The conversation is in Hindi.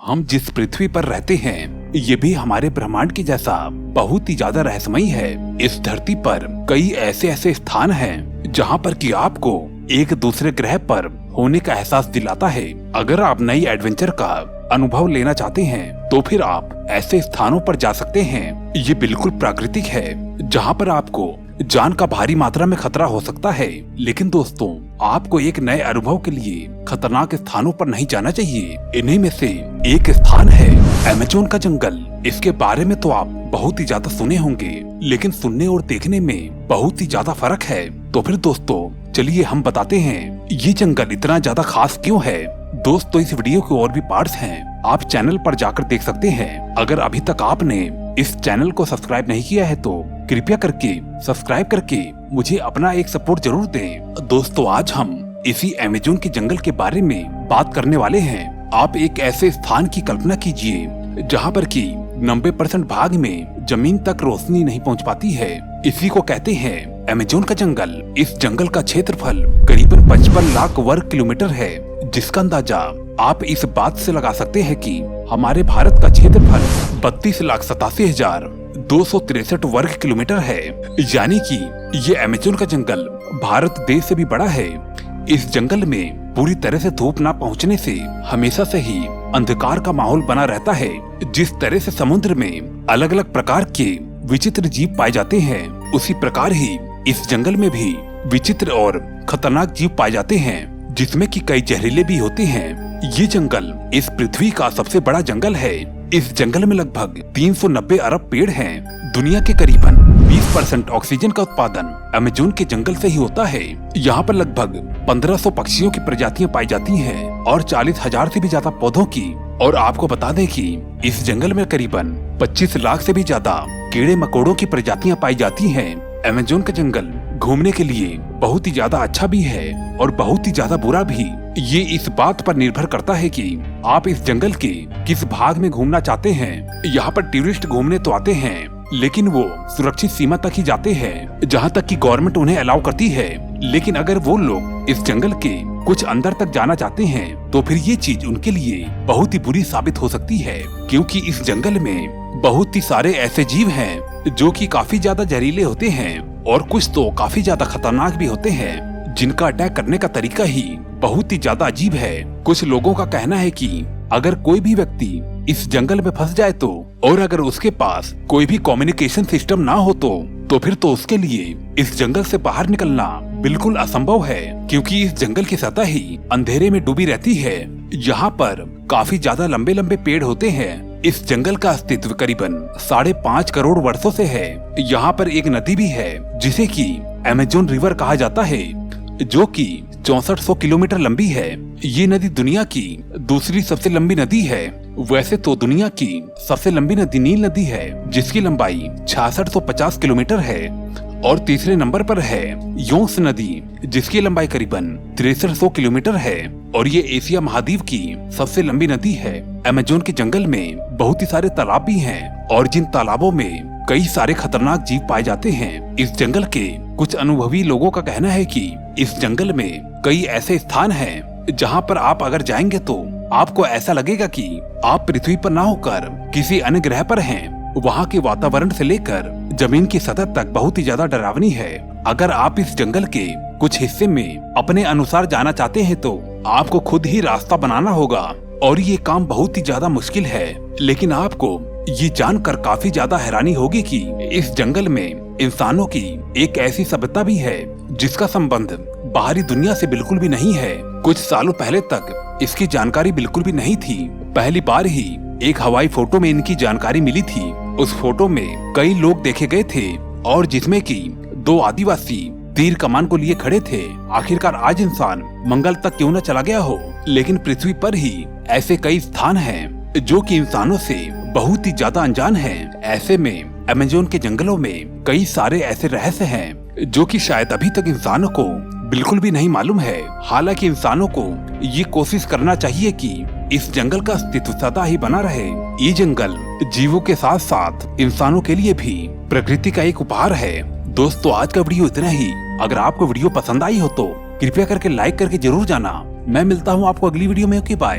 हम जिस पृथ्वी पर रहते हैं ये भी हमारे ब्रह्मांड के जैसा बहुत ही ज्यादा रहस्यमयी है। इस धरती पर कई ऐसे ऐसे स्थान हैं जहाँ पर कि आपको एक दूसरे ग्रह पर होने का एहसास दिलाता है। अगर आप नई एडवेंचर का अनुभव लेना चाहते हैं तो फिर आप ऐसे स्थानों पर जा सकते हैं। ये बिल्कुल प्राकृतिक है जहाँ पर आपको जान का भारी मात्रा में खतरा हो सकता है, लेकिन दोस्तों आपको एक नए अनुभव के लिए खतरनाक स्थानों पर नहीं जाना चाहिए। इन्हीं में से एक स्थान है अमेज़न का जंगल। इसके बारे में तो आप बहुत ही ज्यादा सुने होंगे, लेकिन सुनने और देखने में बहुत ही ज्यादा फर्क है। तो फिर दोस्तों चलिए हम बताते हैं ये जंगल इतना ज्यादा खास क्यों है। दोस्तों इस वीडियो के और भी पार्ट्स हैं, आप चैनल पर जाकर देख सकते हैं। अगर अभी तक आपने इस चैनल को सब्सक्राइब नहीं किया है तो कृपया करके सब्सक्राइब करके मुझे अपना एक सपोर्ट जरूर दें। दोस्तों आज हम इसी अमेज़न के जंगल के बारे में बात करने वाले हैं। आप एक ऐसे स्थान की कल्पना कीजिए जहाँ पर कि 90% भाग में जमीन तक रोशनी नहीं पहुँच पाती है। इसी को कहते हैं अमेज़न का जंगल। इस जंगल का क्षेत्रफल करीबन 55 लाख वर्ग किलोमीटर है, जिसका अंदाजा आप इस बात से लगा सकते हैं कि हमारे भारत का क्षेत्रफल 32,87,263 वर्ग किलोमीटर है। यानी कि ये अमेज़न का जंगल भारत देश से भी बड़ा है। इस जंगल में पूरी तरह से धूप न पहुंचने से हमेशा से ही अंधकार का माहौल बना रहता है। जिस तरह से समुद्र में अलग अलग प्रकार के विचित्र जीव पाए जाते हैं, उसी प्रकार ही इस जंगल में भी विचित्र और खतरनाक जीव पाए जाते हैं, जिसमें कि कई जहरीले भी होते हैं। ये जंगल इस पृथ्वी का सबसे बड़ा जंगल है। इस जंगल में लगभग 390 अरब पेड़ हैं। दुनिया के करीबन 20% ऑक्सीजन का उत्पादन अमेज़न के जंगल से ही होता है। यहाँ पर लगभग 1500 पक्षियों की प्रजातियां पाई जाती हैं और 40,000 से भी ज्यादा पौधों की। और आपको बता दें कि इस जंगल में करीबन 25 लाख से भी ज्यादा कीड़े मकोड़ों की प्रजातियां पाई जाती हैं। अमेज़न का जंगल घूमने के लिए बहुत ही ज्यादा अच्छा भी है और बहुत ही ज्यादा बुरा भी। ये इस बात पर निर्भर करता है कि आप इस जंगल के किस भाग में घूमना चाहते हैं। यहाँ पर टूरिस्ट घूमने तो आते हैं, लेकिन वो सुरक्षित सीमा तक ही जाते हैं, जहाँ तक कि गवर्नमेंट उन्हें अलाउ करती है। लेकिन अगर वो लोग इस जंगल के कुछ अंदर तक जाना चाहते हैं तो फिर ये चीज उनके लिए बहुत ही बुरी साबित हो सकती है, क्योंकि इस जंगल में बहुत ही सारे ऐसे जीव हैं जो कि काफी ज्यादा जहरीले होते हैं और कुछ तो काफी ज्यादा खतरनाक भी होते हैं, जिनका अटैक करने का तरीका ही बहुत ही ज्यादा अजीब है। कुछ लोगों का कहना है कि अगर कोई भी व्यक्ति इस जंगल में फंस जाए तो, और अगर उसके पास कोई भी कम्युनिकेशन सिस्टम ना हो तो फिर तो उसके लिए इस जंगल से बाहर निकलना बिल्कुल असंभव है, क्योंकि इस जंगल की सतह ही अंधेरे में डूबी रहती है। यहाँ पर काफी ज्यादा लंबे लंबे पेड़ होते हैं। इस जंगल का अस्तित्व करीबन 5.5 करोड़ वर्षों से है। यहाँ पर एक नदी भी है जिसे कि अमेज़न रिवर कहा जाता है, जो कि 6400 किलोमीटर लंबी है। ये नदी दुनिया की दूसरी सबसे लंबी नदी है। वैसे तो दुनिया की सबसे लंबी नदी नील नदी है, जिसकी लंबाई 6650 किलोमीटर है, और तीसरे नंबर पर है योंस नदी, जिसकी लंबाई करीबन 6300 किलोमीटर है, और ये एशिया महाद्वीप की सबसे लंबी नदी है। अमेज़न के जंगल में बहुत ही सारे तालाब भी हैं, और जिन तालाबों में कई सारे खतरनाक जीव पाए जाते हैं। इस जंगल के कुछ अनुभवी लोगों का कहना है कि इस जंगल में कई ऐसे स्थान हैं जहां पर आप अगर जाएंगे तो आपको ऐसा लगेगा कि आप पृथ्वी पर ना होकर किसी अन्य ग्रह पर हैं। वहां के वातावरण से लेकर जमीन की सतह तक बहुत ही ज्यादा डरावनी है। अगर आप इस जंगल के कुछ हिस्से में अपने अनुसार जाना चाहते हैं तो आपको खुद ही रास्ता बनाना होगा, और ये काम बहुत ही ज्यादा मुश्किल है। लेकिन आपको ये जानकर काफी ज्यादा हैरानी होगी कि इस जंगल में इंसानों की एक ऐसी सभ्यता भी है जिसका संबंध बाहरी दुनिया से बिल्कुल भी नहीं है। कुछ सालों पहले तक इसकी जानकारी बिल्कुल भी नहीं थी। पहली बार ही एक हवाई फोटो में इनकी जानकारी मिली थी। उस फोटो में कई लोग देखे गए थे, और जिसमें कि 2 आदिवासी तीर कमान को लिए खड़े थे। आखिरकार आज इंसान मंगल तक क्यों न चला गया हो, लेकिन पृथ्वी पर ही ऐसे कई स्थान हैं जो कि इंसानों से बहुत ही ज्यादा अनजान हैं। ऐसे में अमेज़न के जंगलों में कई सारे ऐसे रहस्य हैं जो कि शायद अभी तक इंसानों को बिल्कुल भी नहीं मालूम है। हालांकि इंसानों को ये कोशिश करना चाहिए कि इस जंगल का अस्तित्व सदा ही बना रहे। ये जंगल जीवों के साथ साथ इंसानों के लिए भी प्रकृति का एक उपहार है। दोस्तों आज का वीडियो इतना ही। अगर आपको वीडियो पसंद आई हो तो कृपया करके लाइक करके जरूर जाना। मैं मिलता हूँ आपको अगली वीडियो में। Okay bye.